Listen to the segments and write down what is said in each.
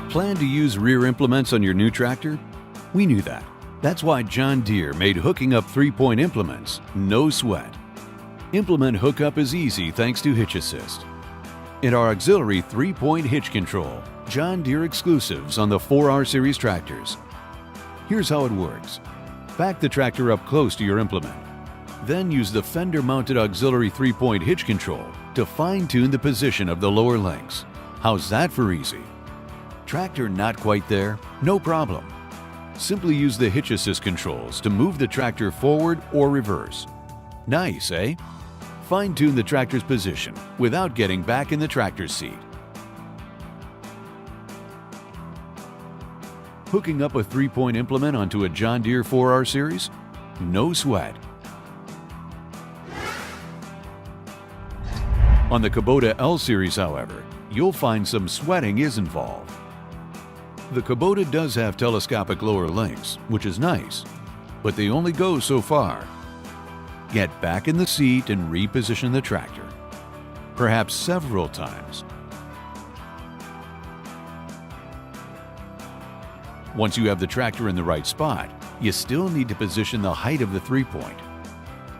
Plan to use rear implements on your new tractor? We knew that. That's why John Deere made hooking up 3-point implements no sweat. Implement hookup is easy thanks to Hitch Assist. In our auxiliary 3-point hitch control, John Deere exclusives on the 4R Series tractors. Here's how it works. Back the tractor up close to your implement. Then use the fender-mounted auxiliary 3-point hitch control to fine-tune the position of the lower links. How's that for easy? Tractor not quite there? No problem. Simply use the Hitch Assist controls to move the tractor forward or reverse. Nice, eh? Fine-tune the tractor's position without getting back in the tractor's seat. Hooking up a 3-point implement onto a John Deere 4R Series? No sweat. On the Kubota L Series, however, you'll find some sweating is involved. The Kubota does have telescopic lower links, which is nice, but they only go so far. Get back in the seat and reposition the tractor, perhaps several times. Once you have the tractor in the right spot, you still need to position the height of the 3-point.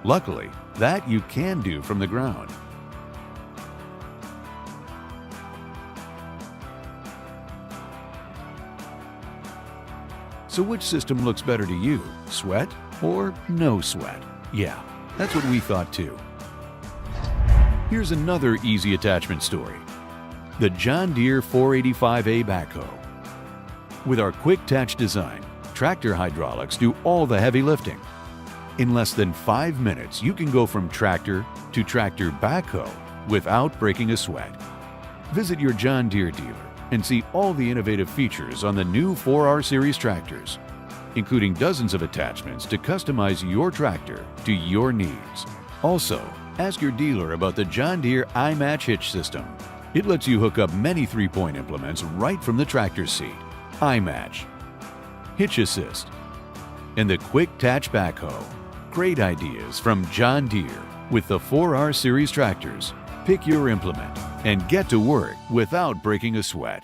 Luckily, that you can do from the ground. So which system looks better to you, sweat or no sweat? Yeah, that's what we thought too. Here's another easy attachment story. The John Deere 485A backhoe. With our quick attach design, tractor hydraulics do all the heavy lifting. In less than 5 minutes, you can go from tractor to tractor backhoe without breaking a sweat. Visit your John Deere dealer and see all the innovative features on the new 4R Series tractors, including dozens of attachments to customize your tractor to your needs. Also, ask your dealer about the John Deere iMatch hitch system. It lets you hook up many 3-point implements right from the tractor seat. iMatch, Hitch Assist, and the Quick Attach Backhoe. Great ideas from John Deere with the 4R Series tractors. Pick your implement and get to work without breaking a sweat.